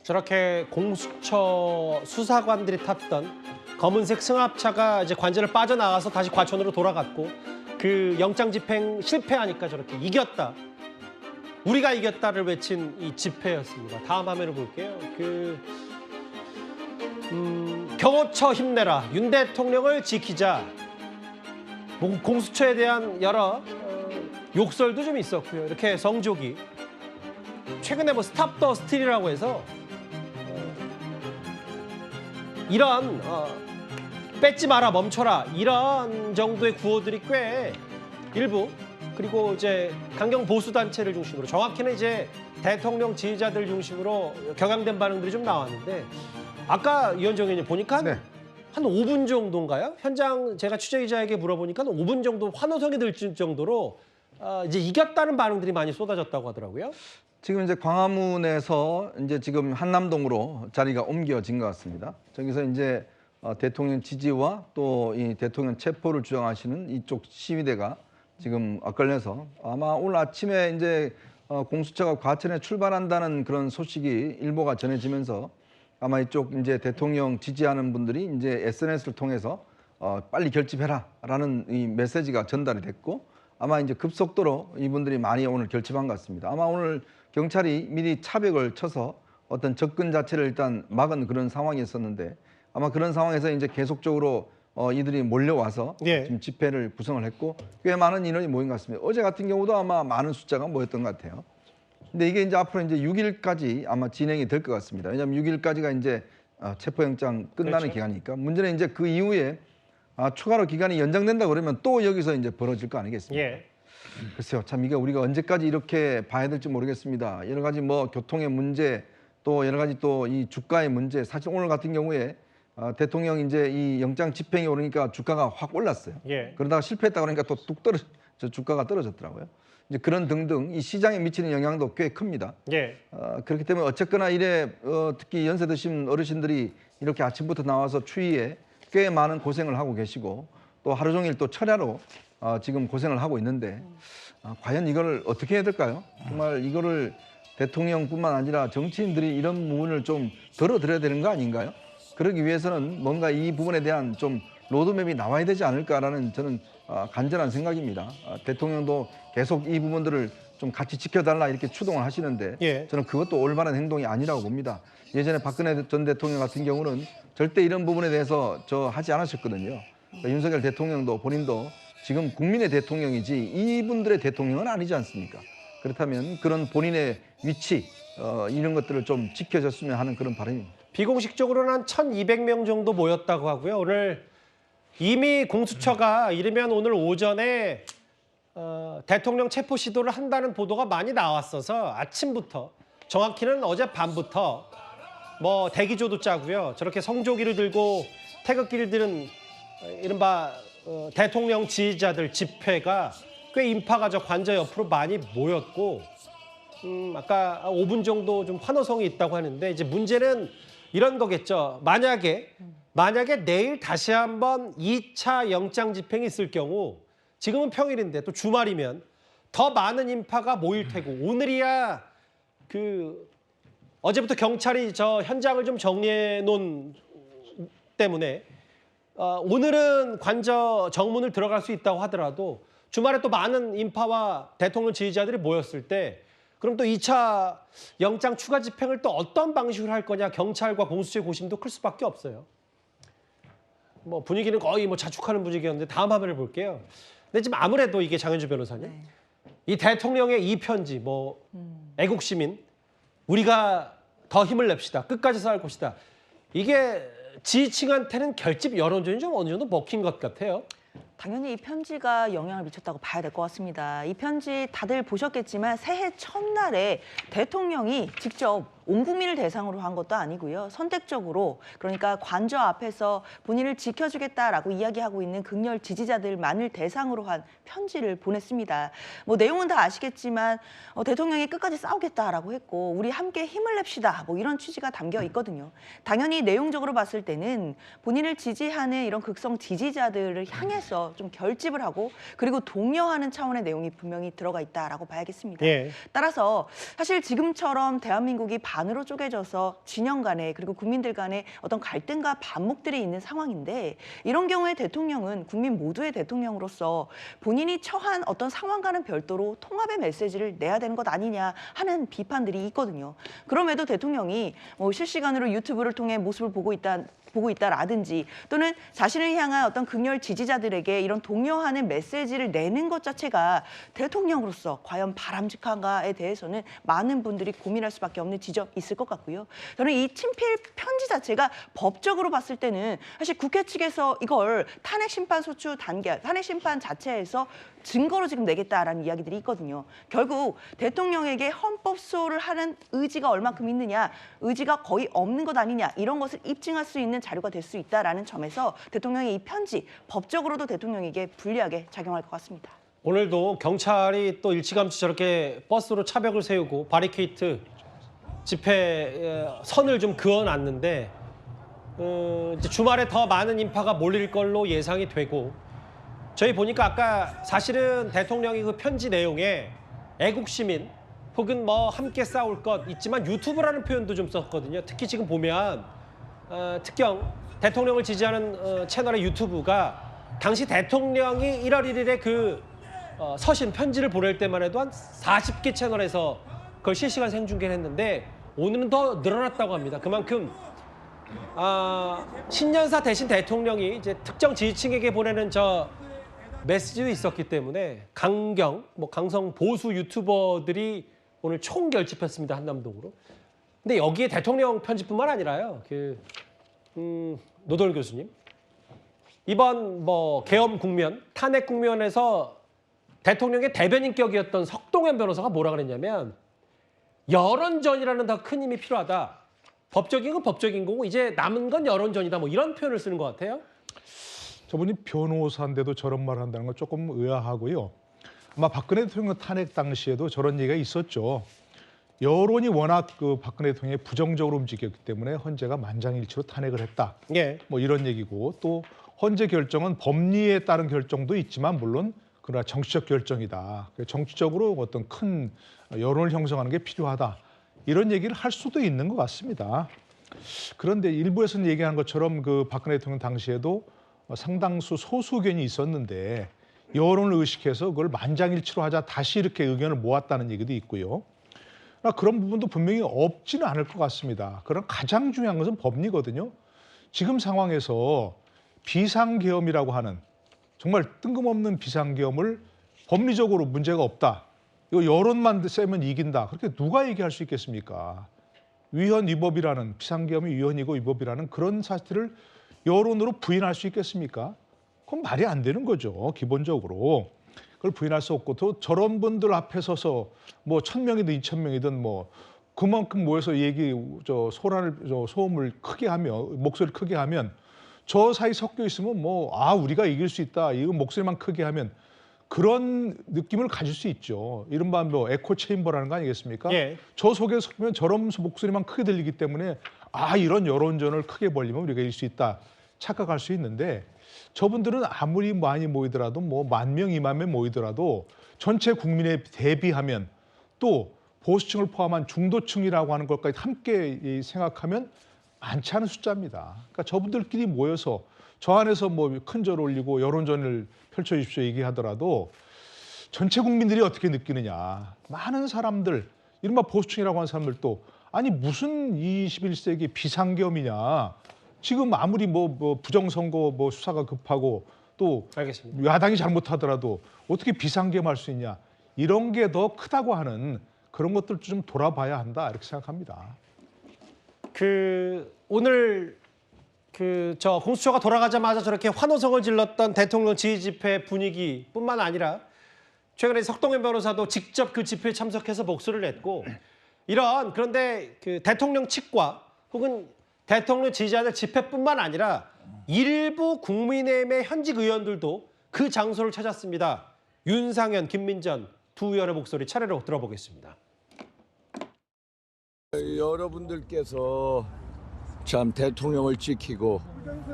저렇게 공수처 수사관들이 탔던 검은색 승합차가 이제 관제를 빠져나가서 다시 과천으로 돌아갔고, 그 영장 집행 실패하니까 저렇게 이겼다, 우리가 이겼다를 외친 이 집회였습니다. 다음 화면을 볼게요. 경호처 힘내라, 윤 대통령을 지키자. 공수처에 대한 여러 욕설도 좀 있었고요. 이렇게 성조기, 최근에 뭐 스탑 더 스틸이라고 해서 이런 뺏지 마라, 멈춰라, 이런 정도의 구호들이 꽤 일부, 그리고 이제 강경 보수 단체를 중심으로, 정확히는 이제 대통령 지지자들 중심으로 격앙된 반응들이 좀 나왔는데, 아까 이현정 의원님 보니까 한 5분 정도인가요? 현장 제가 취재 기자에게 물어보니까 한 5분 정도 환호성이 들 정도로 이제 이겼다는 반응들이 많이 쏟아졌다고 하더라고요. 지금 이제 광화문에서 이제 지금 한남동으로 자리가 옮겨진 것 같습니다. 저기서 이제 대통령 지지와 또 이 대통령 체포를 주장하시는 이쪽 시위대가 지금 엇갈려서 아마 오늘 아침에 이제 공수처가 과천에 출발한다는 그런 소식이 일보가 전해지면서 아마 이쪽 이제 대통령 지지하는 분들이 이제 SNS를 통해서 빨리 결집해라라는 이 메시지가 전달이 됐고, 아마 이제 급속도로 이분들이 많이 오늘 결집한 것 같습니다. 아마 오늘 경찰이 미리 차벽을 쳐서 어떤 접근 자체를 일단 막은 그런 상황이었었는데, 아마 그런 상황에서 이제 계속적으로 이들이 몰려와서 지금 집회를 구성을 했고, 꽤 많은 인원이 모인 것 같습니다. 어제 같은 경우도 아마 많은 숫자가 모였던 것 같아요. 근데 이게 이제 앞으로 이제 6일까지 아마 진행이 될 것 같습니다. 왜냐하면 6일까지가 이제 체포영장 끝나는 기간이니까. 문제는 이제 그 이후에 추가로 기간이 연장된다 그러면 또 여기서 이제 벌어질 거 아니겠습니까? 글쎄요, 참 이게 우리가 언제까지 이렇게 봐야 될지 모르겠습니다. 여러 가지 뭐 교통의 문제, 또 여러 가지 또 이 주가의 문제. 사실 오늘 같은 경우에 대통령 이제 이 영장 집행이 오르니까 주가가 확 올랐어요. 그러다가 실패했다 그러니까 또 뚝 주가가 떨어졌더라고요. 이제 그런 등등 이 시장에 미치는 영향도 꽤 큽니다. 그렇기 때문에 어쨌거나 이래 특히 연세 드신 어르신들이 이렇게 아침부터 나와서 추위에 꽤 많은 고생을 하고 계시고, 또 하루 종일 또 철야로 지금 고생을 하고 있는데, 과연 이걸 어떻게 해야 될까요? 정말 이거를 대통령뿐만 아니라 정치인들이 이런 부분을 좀 덜어드려야 되는 거 아닌가요? 그러기 위해서는 뭔가 이 부분에 대한 좀 로드맵이 나와야 되지 않을까라는 저는 간절한 생각입니다. 대통령도 계속 이 부분들을 좀 같이 지켜달라 이렇게 추동을 하시는데, 저는 그것도 올바른 행동이 아니라고 봅니다. 예전에 박근혜 전 대통령 같은 경우는 절대 이런 부분에 대해서 하지 않으셨거든요. 그러니까 윤석열 대통령도 본인도 지금 국민의 대통령이지 이분들의 대통령은 아니지 않습니까? 그렇다면 그런 본인의 위치 이런 것들을 좀 지켜줬으면 하는 그런 바람입니다. 비공식적으로는 한 1,200명 정도 모였다고 하고요. 오늘 이미 공수처가 이르면 오늘 오전에 대통령 체포 시도를 한다는 보도가 많이 나왔어서 아침부터, 정확히는 어젯밤부터 뭐 대기조도 짜고요. 저렇게 성조기를 들고 태극기를 들은 이른바 대통령 지지자들 집회가 꽤 인파가 저 관저 옆으로 많이 모였고, 아까 5분 정도 좀 환호성이 있다고 하는데, 이제 문제는 이런 거겠죠. 만약에 내일 다시 한번 2차 영장 집행이 있을 경우, 지금은 평일인데 또 주말이면 더 많은 인파가 모일 테고, 오늘이야 어제부터 경찰이 저 현장을 좀 정리해 놓은 때문에 오늘은 관저 정문을 들어갈 수 있다고 하더라도 주말에 또 많은 인파와 대통령 지지자들이 모였을 때, 그럼 또 2차 영장 추가 집행을 또 어떤 방식으로 할 거냐, 경찰과 공수처의 고심도 클 수밖에 없어요. 뭐 분위기는 거의 뭐 자축하는 분위기였는데, 다음 화면을 볼게요. 근데 지금 아무래도 이게 장현주 변호사님, 이 대통령의 이 편지, 뭐 애국시민, 우리가 더 힘을 냅시다, 끝까지 싸울 것이다, 이게 지지층한테는 결집 여론전이 좀 어느 정도 먹힌 것 같아요. 당연히 이 편지가 영향을 미쳤다고 봐야 될 것 같습니다. 이 편지 다들 보셨겠지만 새해 첫날에 대통령이 직접 온 국민을 대상으로 한 것도 아니고요. 선택적으로, 그러니까 관저 앞에서 본인을 지켜주겠다라고 이야기하고 있는 극렬 지지자들만을 대상으로 한 편지를 보냈습니다. 뭐 내용은 다 아시겠지만 대통령이 끝까지 싸우겠다라고 했고, 우리 함께 힘을 냅시다, 뭐 이런 취지가 담겨 있거든요. 당연히 내용적으로 봤을 때는 본인을 지지하는 이런 극성 지지자들을 향해서 대해서 좀 결집을 하고 그리고 독려하는 차원의 내용이 분명히 들어가 있다라고 봐야겠습니다. 예. 따라서 사실 지금처럼 대한민국이 반으로 쪼개져서 진영 간에 그리고 국민들 간에 어떤 갈등과 반목들이 있는 상황인데 이런 경우에 대통령은 국민 모두의 대통령으로서 본인이 처한 어떤 상황과는 별도로 통합의 메시지를 내야 되는 것 아니냐 하는 비판들이 있거든요. 그럼에도 대통령이 뭐 실시간으로 유튜브를 통해 모습을 보고 있다라든지 또는 자신을 향한 어떤 극렬 지지자들에게 이런 독려하는 메시지를 내는 것 자체가 대통령으로서 과연 바람직한가에 대해서는 많은 분들이 고민할 수밖에 없는 지점이 있을 것 같고요. 저는 이 친필 편지 자체가 법적으로 봤을 때는 사실 국회 측에서 이걸 탄핵 심판 소추 단계, 탄핵 심판 자체에서 증거로 지금 내겠다라는 이야기들이 있거든요. 결국 대통령에게 헌법 수호를 하는 의지가 얼마큼 있느냐, 의지가 거의 없는 것 아니냐 이런 것을 입증할 수 있는 자료가 될 수 있다라는 점에서 대통령의 이 편지 법적으로도 대통령에게 불리하게 작용할 것 같습니다. 오늘도 경찰이 또 일찌감치 저렇게 버스로 차벽을 세우고 바리케이트 집회 선을 좀 그어놨는데 이제 주말에 더 많은 인파가 몰릴 걸로 예상이 되고 저희 보니까 아까 사실은 대통령이 그 편지 내용에 애국시민 혹은 뭐 함께 싸울 것 있지만 유튜브라는 표현도 좀 썼거든요. 특히 지금 보면 특경 대통령을 지지하는 채널의 유튜브가 당시 대통령이 1월 1일에 그 서신 편지를 보낼 때만 해도 한 40개 채널에서 그걸 실시간 생중계를 했는데 오늘은 더 늘어났다고 합니다. 그만큼 신년사 대신 대통령이 이제 특정 지지층에게 보내는 저 메시지도 있었기 때문에 강성 보수 유튜버들이 오늘 총결집했습니다. 한남동으로. 근데 여기에 대통령 편지뿐만 아니라요. 노돌 교수님. 이번 뭐 계엄 국면, 탄핵 국면에서 대통령의 대변인격이었던 석동현 변호사가 뭐라 그랬냐면 여론전이라는 더 큰 힘이 필요하다. 법적인 건 법적인 거고 이제 남은 건 여론전이다. 뭐 이런 표현을 쓰는 것 같아요. 저분이 변호사인데도 저런 말을 한다는 건 조금 의아하고요. 아마 박근혜 대통령 탄핵 당시에도 저런 얘기가 있었죠. 여론이 워낙 그 박근혜 대통령이 부정적으로 움직였기 때문에 헌재가 만장일치로 탄핵을 했다. 예. 뭐 이런 얘기고 또 헌재 결정은 법리에 따른 결정도 있지만 물론 그러나 정치적 결정이다. 정치적으로 어떤 큰 여론을 형성하는 게 필요하다. 이런 얘기를 할 수도 있는 것 같습니다. 그런데 일부에서는 얘기하는 것처럼 그 박근혜 대통령 당시에도 상당수 소수 의견이 있었는데 여론을 의식해서 그걸 만장일치로 하자 다시 이렇게 의견을 모았다는 얘기도 있고요. 그런 부분도 분명히 없지는 않을 것 같습니다. 그런 가장 중요한 것은 법리거든요. 지금 상황에서 비상계엄이라고 하는 정말 뜬금없는 비상계엄을 법리적으로 문제가 없다. 이거 여론만 세면 이긴다. 그렇게 누가 얘기할 수 있겠습니까? 위헌 위법이라는 비상계엄이 위헌이고 위법이라는 그런 사실을 여론으로 부인할 수 있겠습니까? 그건 말이 안 되는 거죠. 기본적으로. 그걸 부인할 수 없고 또 저런 분들 앞에 서서 뭐 1,000명이든 2,000명이든 뭐 그만큼 모여서 소음을 크게 하면 목소리를 크게 하면 저 사이 섞여 있으면 뭐 우리가 이길 수 있다. 이거 목소리만 크게 하면 그런 느낌을 가질 수 있죠. 이른바 뭐 에코 체인버라는 거 아니겠습니까? 예. 저 속에 섞이면 저런 목소리만 크게 들리기 때문에 이런 여론전을 크게 벌리면 우리가 이길 수 있다. 착각할 수 있는데 저분들은 아무리 많이 모이더라도 뭐 10,000명, 20,000명 모이더라도 전체 국민에 대비하면 또 보수층을 포함한 중도층이라고 하는 것까지 함께 생각하면 많지 않은 숫자입니다. 그러니까 저분들끼리 모여서 저 안에서 뭐 큰 절 올리고 여론전을 펼쳐주십시오 얘기하더라도 전체 국민들이 어떻게 느끼느냐. 많은 사람들, 이른바 보수층이라고 하는 사람들도 아니 무슨 21세기 비상계엄이냐. 지금 아무리 뭐 부정선거 뭐 수사가 급하고 또 알겠습니다. 야당이 잘못하더라도 어떻게 비상계엄할 수 있냐. 이런 게 더 크다고 하는 그런 것들 좀 돌아봐야 한다 이렇게 생각합니다. 오늘 저 공수처가 돌아가자마자 저렇게 환호성을 질렀던 대통령 지지 집회 분위기뿐만 아니라 최근에 석동현 변호사도 직접 그 집회에 참석해서 목소리를 냈고 그런데 그 대통령 측과 혹은 대통령 지지자들 집회뿐만 아니라 일부 국민의힘의 현직 의원들도 그 장소를 찾았습니다. 윤상현, 김민전 두 의원의 목소리 차례로 들어보겠습니다. 여러분들께서 참 대통령을 지키고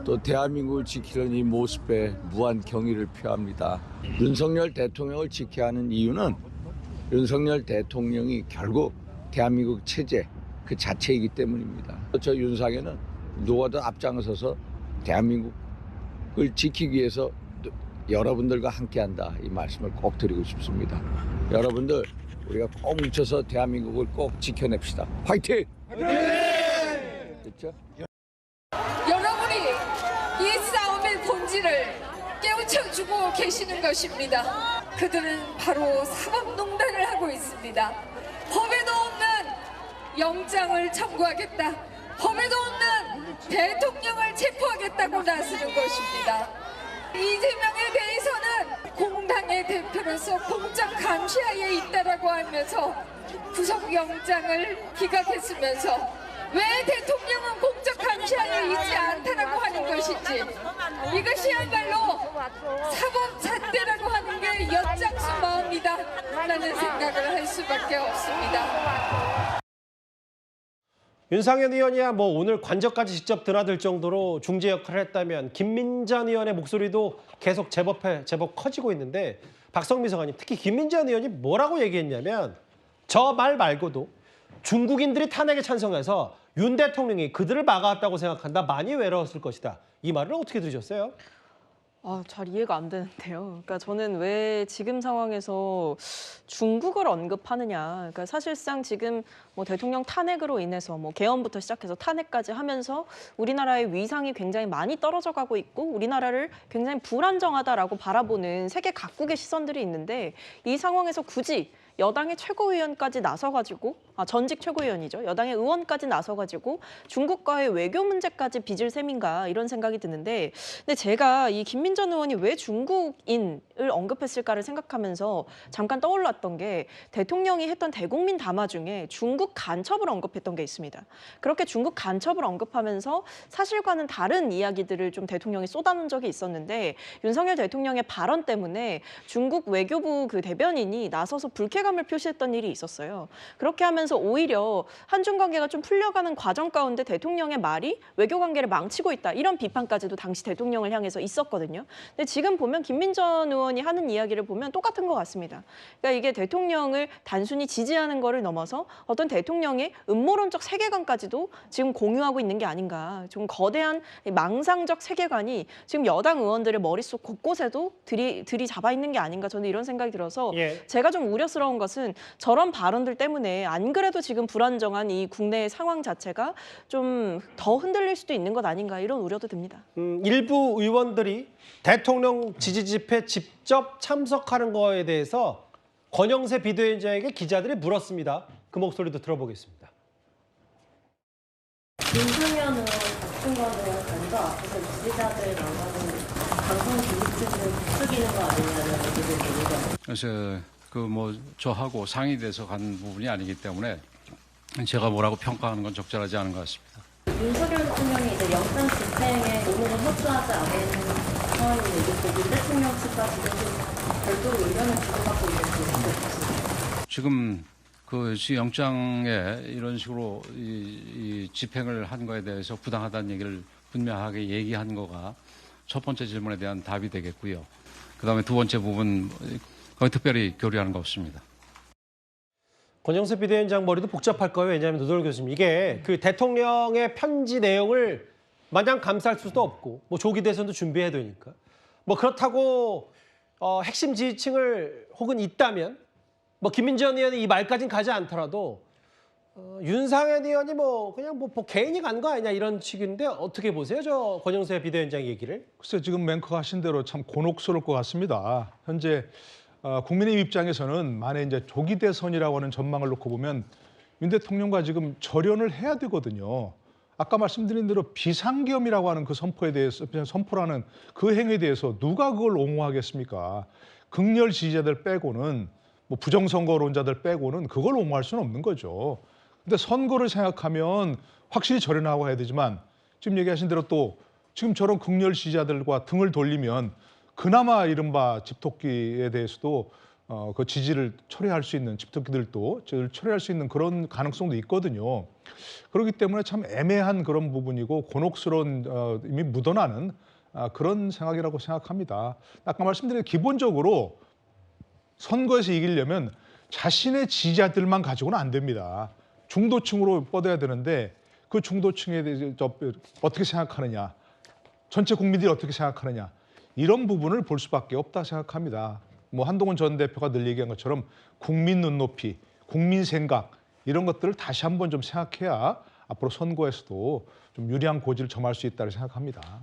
또 대한민국을 지키는 이 모습에 무한 경의를 표합니다. 윤석열 대통령을 지켜야 하는 이유는 윤석열 대통령이 결국 대한민국 체제 그 자체이기 때문입니다. 저 윤상현은 누구보다 앞장서서 대한민국을 지키기 위해서 여러분들과 함께한다 이 말씀을 꼭 드리고 싶습니다. 여러분들 우리가 꼭 뭉쳐서 대한민국을 꼭 지켜냅시다. 화이팅! 그렇죠? 여러분이 이 싸움의 본질을 깨우쳐주고 계시는 것입니다. 그들은 바로 사법농단을 하고 있습니다. 법에도 없는 영장을 청구하겠다. 법에도 없는 대통령을 체포하겠다고 나서는 것입니다. 이재명에 대해서는 공당의 대표로서 공적 감시하에 있다라고 하면서 구속영장을 기각했으면서 왜 대통령은 공적 감시하에 있지 않다라고 하는 것인지 이것이야말로 사법 잣대라고 하는 게 엿장수 마음이다 라는 생각을 할 수밖에 없습니다. 윤상현 의원이야 뭐 오늘 관저까지 직접 드나들 정도로 중재 역할을 했다면 김민전 의원의 목소리도 계속 제법 커지고 있는데 박성미 서관님 특히 김민전 의원이 뭐라고 얘기했냐면 저 말 말고도 중국인들이 탄핵에 찬성해서 윤 대통령이 그들을 막아왔다고 생각한다. 많이 외로웠을 것이다. 이 말을 어떻게 들으셨어요? 잘 이해가 안 되는데요. 그러니까 저는 왜 지금 상황에서 중국을 언급하느냐. 그러니까 사실상 지금 뭐 대통령 탄핵으로 인해서 뭐 개헌부터 시작해서 탄핵까지 하면서 우리나라의 위상이 굉장히 많이 떨어져 가고 있고 우리나라를 굉장히 불안정하다라고 바라보는 세계 각국의 시선들이 있는데 이 상황에서 굳이 여당의 최고위원까지 나서가지고 전직 최고위원이죠. 여당의 의원까지 나서가지고 중국과의 외교 문제까지 빚을 셈인가 이런 생각이 드는데 근데 제가 이 김민전 의원이 왜 중국인을 언급했을까를 생각하면서 잠깐 떠올랐던 게 대통령이 했던 대국민 담화 중에 중국 간첩을 언급했던 게 있습니다. 그렇게 중국 간첩을 언급하면서 사실과는 다른 이야기들을 좀 대통령이 쏟아놓은 적이 있었는데 윤석열 대통령의 발언 때문에 중국 외교부 그 대변인이 나서서 불쾌감을 표시했던 일이 있었어요. 그렇게 하면서 오히려 한중 관계가 좀 풀려가는 과정 가운데 대통령의 말이 외교 관계를 망치고 있다. 이런 비판까지도 당시 대통령을 향해서 있었거든요. 근데 지금 보면 김민전 의원이 하는 이야기를 보면 똑같은 것 같습니다. 그러니까 이게 대통령을 단순히 지지하는 거를 넘어서 어떤 대통령의 음모론적 세계관까지도 지금 공유하고 있는 게 아닌가. 좀 거대한 망상적 세계관이 지금 여당 의원들의 머릿속 곳곳에도 들이잡아 있는 게 아닌가. 저는 이런 생각이 들어서 제가 좀 우려스러운 것은 저런 발언들 때문에 안 그래도 지금 불안정한 이 국내 상황 자체가 좀 더 흔들릴 수도 있는 것 아닌가 이런 우려도 듭니다. 일부 의원들이 대통령 지지 집회 직접 참석하는 거에 대해서 권영세 비대위원장에게 기자들이 물었습니다. 그 목소리도 들어보겠습니다. 윤상현 의원 같은 거는 관저 앞에서 지지자들 만나는 방송 기획진을 부추기는 거 아니냐는 얘기를 들리죠. 그래서 저하고 상의돼서 간 부분이 아니기 때문에 제가 뭐라고 평가하는 건 적절하지 않은 것 같습니다. 윤석열 대통령이 이제 영장 집행에 오늘은 협조하지 않은 상황인데 이게 윤 대통령 측과 지금 좀 별도로 의견을 주고받고 있는 게 지금 그 영장에 이런 식으로 이 집행을 한 거에 대해서 부당하다는 얘기를 분명하게 얘기한 거가 첫 번째 질문에 대한 답이 되겠고요. 그다음에 두 번째 부분 거의 특별히 교류하는 거 없습니다. 권영세 비대위원장 머리도 복잡할 거예요. 왜냐하면 노돌 교수님 이게 그 대통령의 편지 내용을 마냥 감쌀 수도 없고 뭐 조기 대선도 준비해야 되니까 뭐 그렇다고 핵심 지지층을 혹은 있다면 뭐 김민전 의원이 이 말까지는 가지 않더라도 윤상현 의원이 그냥 개인이 간 거 아니냐 이런 식인데 어떻게 보세요? 저 권영세 비대위원장 얘기를. 글쎄 지금 맹커가 하신 대로 참 곤혹스러울 것 같습니다. 현재 국민의힘 입장에서는 만에 이제 조기 대선이라고 하는 전망을 놓고 보면 윤 대통령과 지금 절연을 해야 되거든요. 아까 말씀드린 대로 비상계엄이라고 하는 그 선포에 대해서 선포라는 그 행위에 대해서 누가 그걸 옹호하겠습니까? 극렬 지지자들 빼고는 뭐 부정선거론자들 빼고는 그걸 옹호할 수는 없는 거죠. 근데 선거를 생각하면 확실히 절연하고 해야 되지만 지금 얘기하신 대로 또 지금 저런 극렬 지지자들과 등을 돌리면 그나마 이른바 집토끼에 대해서도 그 지지를 초래할 수 있는 집토끼들도 초래할 수 있는 그런 가능성도 있거든요. 그렇기 때문에 참 애매한 그런 부분이고 곤혹스러운 이미 묻어나는 그런 생각이라고 생각합니다. 아까 말씀드린 기본적으로 선거에서 이기려면 자신의 지지자들만 가지고는 안 됩니다. 중도층으로 뻗어야 되는데 그 중도층에 대해서 어떻게 생각하느냐, 전체 국민들이 어떻게 생각하느냐 이런 부분을 볼 수밖에 없다 생각합니다. 뭐 한동훈 전 대표가 늘 얘기한 것처럼 국민 눈높이, 국민 생각 이런 것들을 다시 한번 좀 생각해야 앞으로 선거에서도 좀 유리한 고지를 점할 수 있다고 생각합니다.